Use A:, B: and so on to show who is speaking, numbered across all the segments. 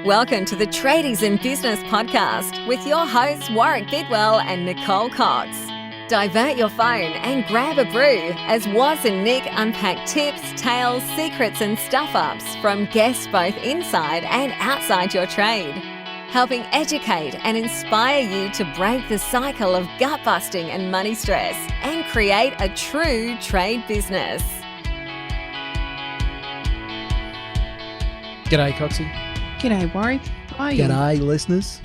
A: Welcome to the Tradies in Business podcast with your hosts Warwick Bidwell and Nicole Cox. Divert your phone and grab a brew as Waz and Nick unpack tips, tales, secrets and stuff-ups from guests both inside and outside your trade, helping educate and inspire you to break the cycle of gut-busting and money stress and create a true trade business.
B: G'day, Coxie.
C: G'day, Warwick. How are you?
B: G'day, listeners.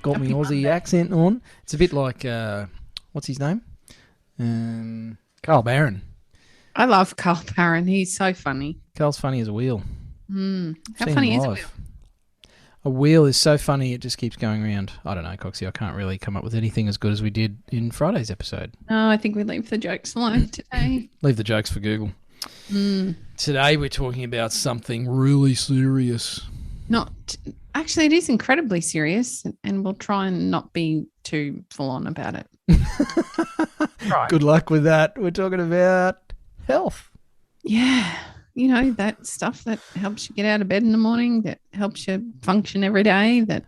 B: Got me
C: Happy
B: Aussie
C: Monday.
B: accent on. It's a bit like, what's his name? Carl Barron.
C: I love Carl Barron. He's so funny.
B: Carl's funny as a wheel.
C: How
B: Seen
C: funny
B: him
C: is a
B: live.
C: wheel?
B: A wheel is so funny it just keeps going around. I don't know, Coxie. I can't really come up with anything as good as we did in Friday's episode.
C: No, I think we leave the jokes alone today.
B: Leave the jokes for Google. Today we're talking about something really serious.
C: Actually, it is incredibly serious, and we'll try and not be too full on about it. Right.
B: Good luck with that. We're talking about health.
C: Yeah. You know, that stuff that helps you get out of bed in the morning, that helps you function every day, that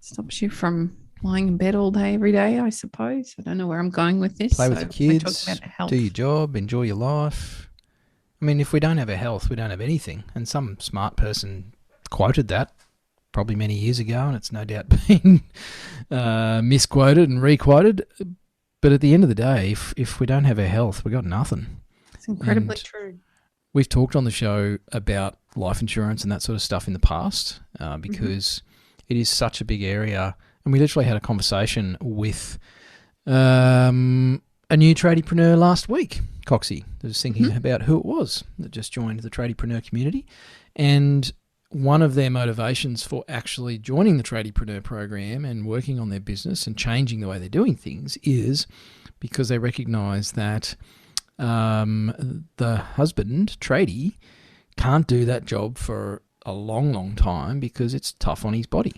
C: stops you from lying in bed all day, every day, I suppose. I don't know where I'm going with this.
B: Play with
C: So
B: your
C: we're
B: kids,
C: talking about health.
B: do your job, enjoy your life. I mean, if we don't have a health, we don't have anything. And some smart person quoted that probably many years ago, and it's no doubt been misquoted and requoted. But at the end of the day, if we don't have our health, we got nothing.
C: It's incredibly
B: And
C: true.
B: We've talked on the show about life insurance and that sort of stuff in the past because it is such a big area. And we literally had a conversation with a new tradiepreneur last week, Coxie. I was thinking about who it was that just joined the tradiepreneur community. And one of their motivations for actually joining the tradiepreneur program and working on their business and changing the way they're doing things is because they recognise that the husband, Tradie, can't do that job for a long, long time because it's tough on his body.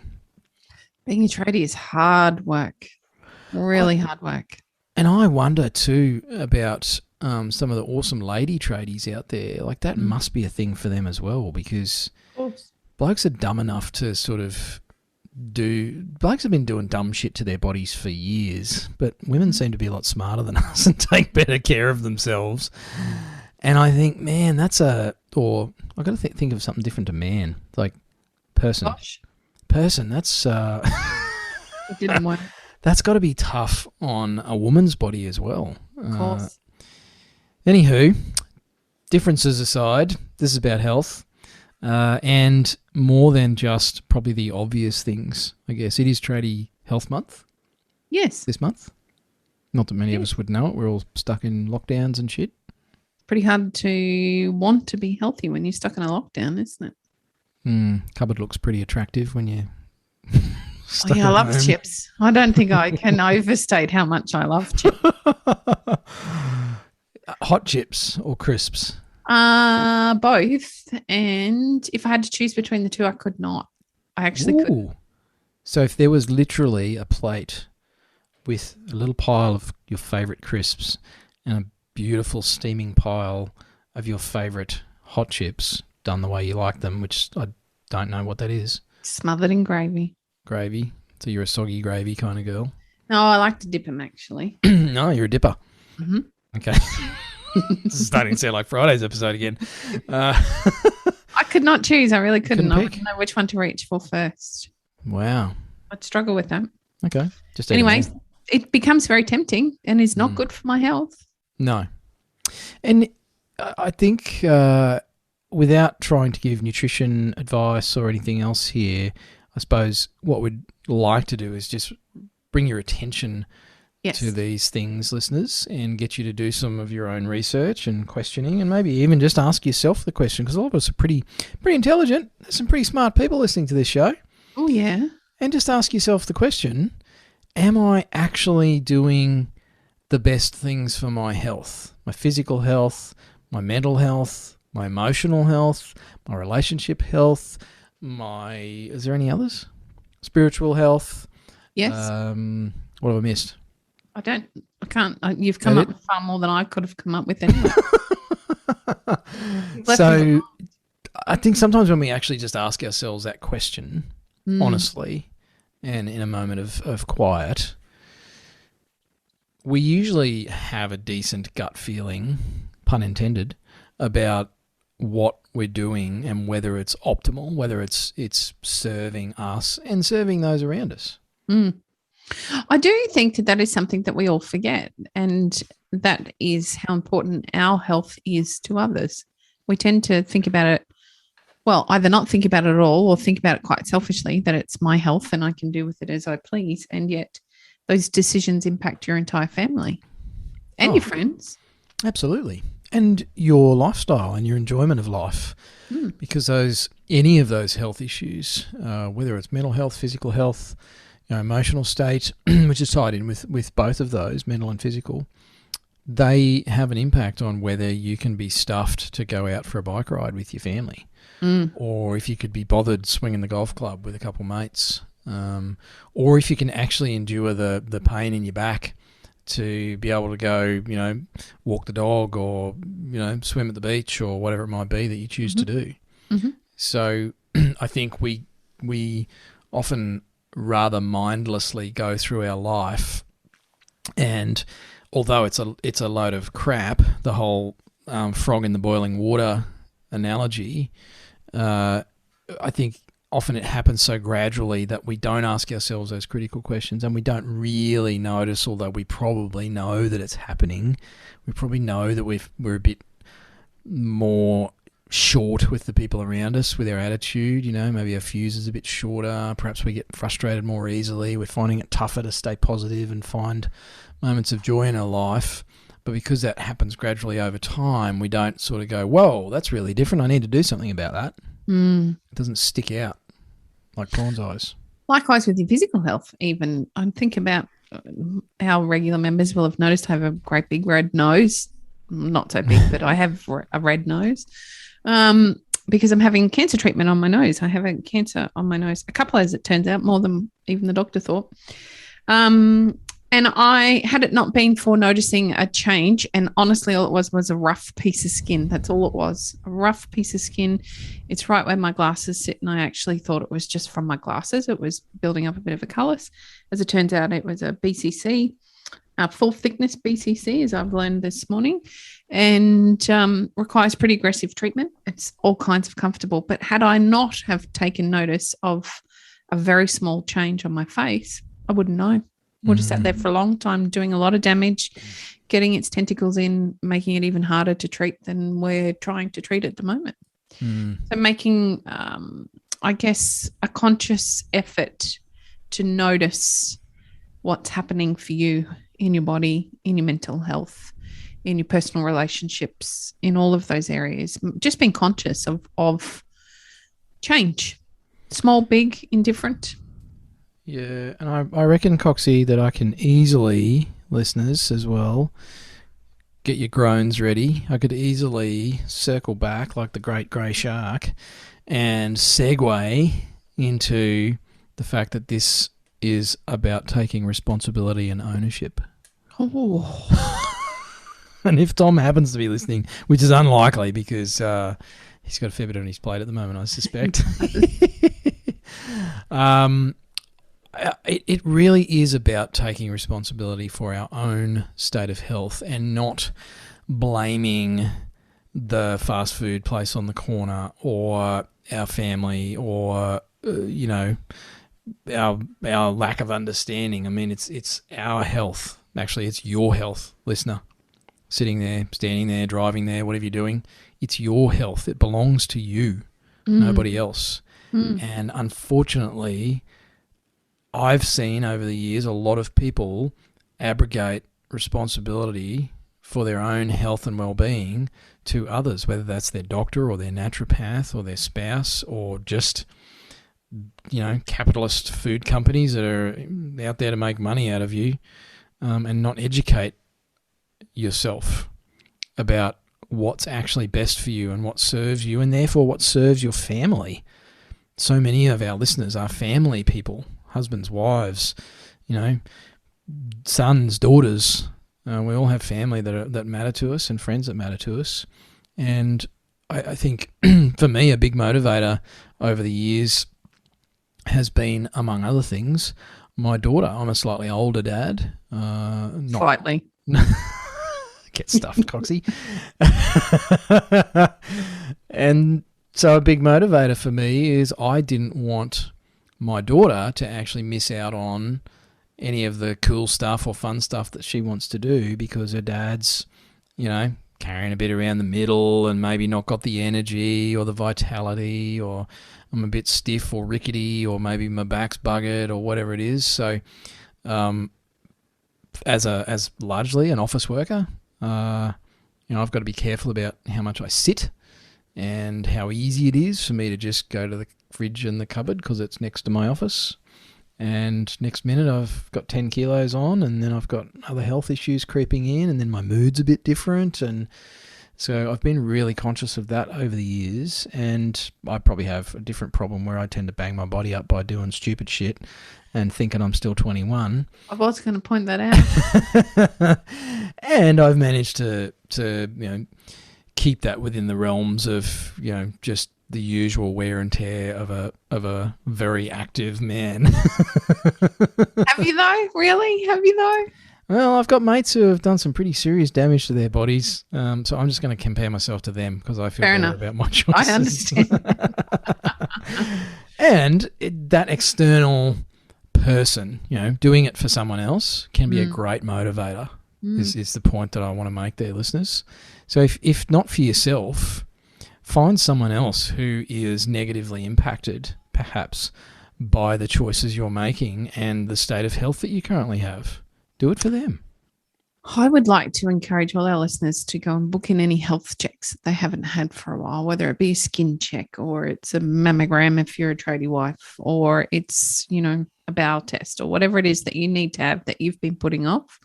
C: Being a tradie is hard work, really hard work.
B: And I wonder too about some of the awesome lady tradies out there. Like that must be a thing for them as well because blokes are dumb enough to sort of blokes have been doing dumb shit to their bodies for years, but women seem to be a lot smarter than us and take better care of themselves. And I think, man, I've got to think of something different to man, like person.
C: Gosh,
B: Person, that's
C: it didn't work.
B: that's got to be tough on a woman's body as well.
C: Of course.
B: Anywho, differences aside, this is about health. And more than just probably the obvious things, I guess. It is Tradie Health Month
C: Yes.
B: this month. Not that many of us would know it. We're all stuck in lockdowns and shit.
C: Pretty hard to want to be healthy when you're stuck in a lockdown, isn't it?
B: Cupboard looks pretty attractive when you
C: Oh, yeah, I love chips. I don't think I can overstate how much I love chips.
B: Hot chips or crisps?
C: Both. And if I had to choose between the two, I could not. I actually could.
B: Ooh. So if there was literally a plate with a little pile of your favourite crisps and a beautiful steaming pile of your favourite hot chips done the way you like them, which I don't know what that is.
C: Smothered in gravy.
B: Gravy. So you're a soggy gravy kind of girl.
C: No, I like to dip them actually.
B: No, you're a dipper.
C: Mm-hmm.
B: Okay. This is starting to sound like Friday's episode again.
C: I could not choose. I really couldn't. I
B: pick?
C: wouldn't know which one to reach for first.
B: Wow.
C: I'd struggle with that.
B: Okay. Just eat
C: Anyway,
B: them all.
C: it becomes very tempting and is not good for my health.
B: No. And I think without trying to give nutrition advice or anything else here, I suppose what we'd like to do is just bring your attention to these things, listeners, and get you to do some of your own research and questioning and maybe even just ask yourself the question because all of us are pretty intelligent. There's some pretty smart people listening to this show.
C: Oh, yeah.
B: And just ask yourself the question, am I actually doing the best things for my health, my physical health, my mental health, my emotional health, my relationship health, is there any others? Spiritual health.
C: Yes.
B: What have I missed?
C: I can't. You've come up with far more than I could have come up with anyway. Left me
B: So I think sometimes when we actually just ask ourselves that question honestly and in a moment of quiet, we usually have a decent gut feeling, pun intended, about what we're doing and whether it's optimal, whether it's serving us and serving those around us.
C: I do think that is something that we all forget, and that is how important our health is to others. We tend to think about it, well, either not think about it at all or think about it quite selfishly, that it's my health and I can do with it as I please. And yet those decisions impact your entire family and your friends.
B: Absolutely. And your lifestyle and your enjoyment of life. Because any of those health issues, whether it's mental health, physical health, emotional state, which is tied in with both of those, mental and physical, they have an impact on whether you can be stuffed to go out for a bike ride with your family, or if you could be bothered swinging the golf club with a couple of mates, or if you can actually endure the pain in your back to be able to go, walk the dog or, swim at the beach or whatever it might be that you choose to do. So I think we often rather mindlessly go through our life, and although it's a load of crap, the whole frog in the boiling water analogy, I think often it happens so gradually that we don't ask ourselves those critical questions, and we don't really notice, although we probably know that it's happening. We probably know that we're a bit more short with the people around us, with our attitude, maybe our fuse is a bit shorter. Perhaps we get frustrated more easily. We're finding it tougher to stay positive and find moments of joy in our life. But because that happens gradually over time, we don't sort of go, whoa, that's really different. I need to do something about that. It doesn't stick out like prawn's eyes.
C: Likewise with your physical health, even. I think about our regular members will have noticed I have a great big red nose. Not so big, but I have a red nose because I'm having cancer treatment on my nose. I have a cancer on my nose, a couple, as it turns out, more than even the doctor thought. And I had it not been for noticing a change, and honestly, all it was a rough piece of skin. That's all it was, a rough piece of skin. It's right where my glasses sit, and I actually thought it was just from my glasses. It was building up a bit of a callus. As it turns out, it was a BCC, full thickness BCC, as I've learned this morning, and requires pretty aggressive treatment. It's all kinds of comfortable. But had I not have taken notice of a very small change on my face, I wouldn't know. Would have sat there for a long time, doing a lot of damage, getting its tentacles in, making it even harder to treat than we're trying to treat at the moment. So making, I guess, a conscious effort to notice what's happening for you in your body, in your mental health, in your personal relationships, in all of those areas. Just being conscious of change, small, big, indifferent.
B: Yeah, and I reckon, Coxie, that I can easily, listeners as well, get your groans ready. I could easily circle back like the great grey shark and segue into the fact that this is about taking responsibility and ownership.
C: Oh.
B: And if Tom happens to be listening, which is unlikely because he's got a fair bit on his plate at the moment, I suspect. It really is about taking responsibility for our own state of health and not blaming the fast food place on the corner or our family or our lack of understanding. I mean, it's our health. Actually, it's your health, listener. Sitting there, standing there, driving there, whatever you're doing, it's your health. It belongs to you, nobody else. And unfortunately, I've seen over the years a lot of people abrogate responsibility for their own health and well-being to others, whether that's their doctor or their naturopath or their spouse or just, capitalist food companies that are out there to make money out of you, and not educate yourself about what's actually best for you and what serves you and therefore what serves your family. So many of our listeners are family people. Husbands, wives, sons, daughters. We all have family that matter to us and friends that matter to us. And I think for me, a big motivator over the years has been, among other things, my daughter. I'm a slightly older dad.
C: Slightly.
B: Get stuffed, Coxie. And so a big motivator for me is I didn't want my daughter to actually miss out on any of the cool stuff or fun stuff that she wants to do because her dad's, carrying a bit around the middle and maybe not got the energy or the vitality, or I'm a bit stiff or rickety, or maybe my back's buggered or whatever it is. So as largely an office worker, I've got to be careful about how much I sit and how easy it is for me to just go to the fridge and the cupboard because it's next to my office. And next minute I've got 10 kilos on, and then I've got other health issues creeping in, and then my mood's a bit different. And so I've been really conscious of that over the years, and I probably have a different problem where I tend to bang my body up by doing stupid shit and thinking I'm still 21.
C: I was going to point that out.
B: And I've managed to keep that within the realms of, just the usual wear and tear of a very active man.
C: Have you though? Really? Have you though?
B: Well, I've got mates who have done some pretty serious damage to their bodies, so I'm just going to compare myself to them because I feel better about my choices.
C: I understand.
B: And that external person, doing it for someone else can be a great motivator. Is the point that I want to make there, listeners. So if not for yourself, find someone else who is negatively impacted, perhaps, by the choices you're making and the state of health that you currently have. Do it for them.
C: I would like to encourage all our listeners to go and book in any health checks that they haven't had for a while, whether it be a skin check or it's a mammogram if you're a tradie wife, or it's, a bowel test or whatever it is that you need to have that you've been putting off.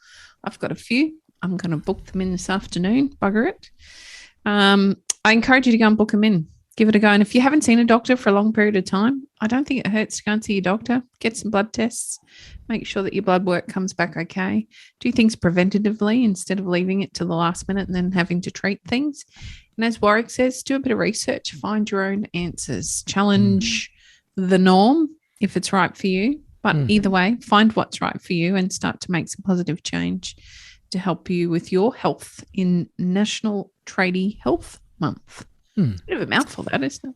C: I've got a few. I'm going to book them in this afternoon. Bugger it. I encourage you to go and book them in. Give it a go. And if you haven't seen a doctor for a long period of time, I don't think it hurts to go and see your doctor. Get some blood tests. Make sure that your blood work comes back okay. Do things preventatively instead of leaving it to the last minute and then having to treat things. And as Warwick says, do a bit of research. Find your own answers. Challenge the norm if it's right for you. But either way, find what's right for you and start to make some positive change to help you with your health in National Tradie Health Month. It's a bit of a mouthful, that, isn't it?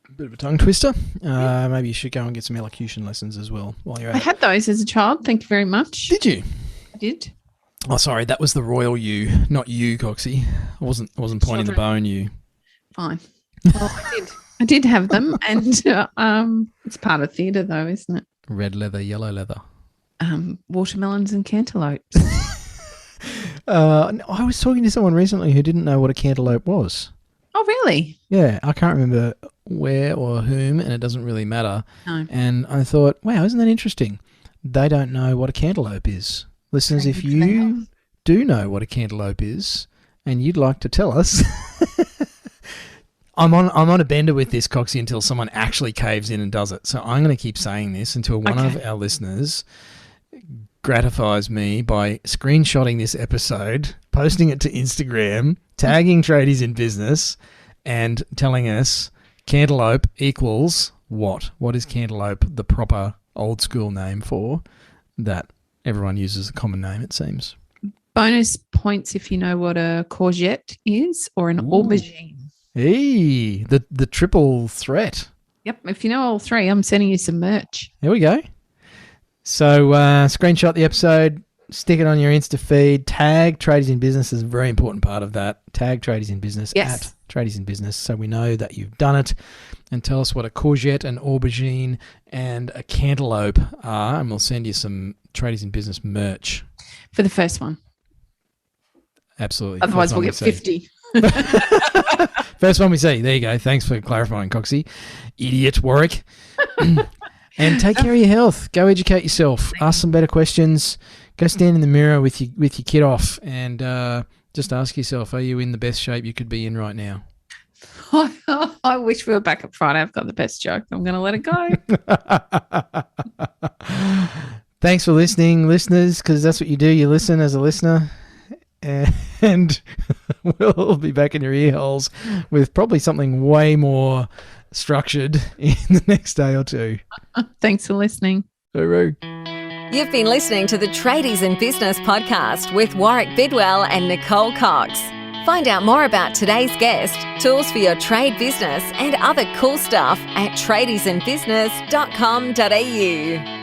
B: A bit of a tongue twister. Maybe you should go and get some elocution lessons as well while you're at it.
C: I had those as a child. Thank you very much.
B: Did you?
C: I did.
B: Oh, sorry. That was the royal you, not you, Coxie. I wasn't pointing the bone you.
C: Fine. Well, I did have them, and it's part of theatre, though, isn't it?
B: Red leather, yellow leather.
C: Watermelons and cantaloupes.
B: I was talking to someone recently who didn't know what a cantaloupe was.
C: Oh, really?
B: Yeah, I can't remember where or whom, and it doesn't really matter.
C: No.
B: And I thought, wow, isn't that interesting? They don't know what a cantaloupe is. Listeners, if you do know what a cantaloupe is and you'd like to tell us, I'm on a bender with this, Coxie, until someone actually caves in and does it. So I'm going to keep saying this until one of our listeners gratifies me by screenshotting this episode, posting it to Instagram, tagging Tradies in Business, and telling us cantaloupe equals what? What is cantaloupe the proper old school name for that everyone uses a common name, it seems?
C: Bonus points if you know what a courgette is or an aubergine.
B: Hey, the triple threat.
C: Yep. If you know all three, I'm sending you some merch.
B: There we go. So screenshot the episode, stick it on your Insta feed, tag Tradies in Business is a very important part of that. Tag Tradies in Business at Tradies in Business so we know that you've done it, and tell us what a courgette, an aubergine, and a cantaloupe are, and we'll send you some Tradies in Business merch.
C: For the first one.
B: Absolutely.
C: Otherwise we'll get 50.
B: First one we see. There you go. Thanks for clarifying, Coxie. Idiot, Warwick. And take care of your health. Go educate yourself. Ask some better questions. Go stand in the mirror with your kid off and just ask yourself, are you in the best shape you could be in right now?
C: I wish we were back at Friday. I've got the best joke. I'm going to let it go.
B: Thanks for listening, listeners, because that's what you do. You listen as a listener. and we'll be back in your ear holes with probably something way more structured in the next day or two.
C: Thanks for listening.
B: Hooroo.
A: You've been listening to the Tradies in Business podcast with Warwick Bidwell and Nicole Cox. Find out more about today's guest, tools for your trade business, and other cool stuff at tradiesinbusiness.com.au.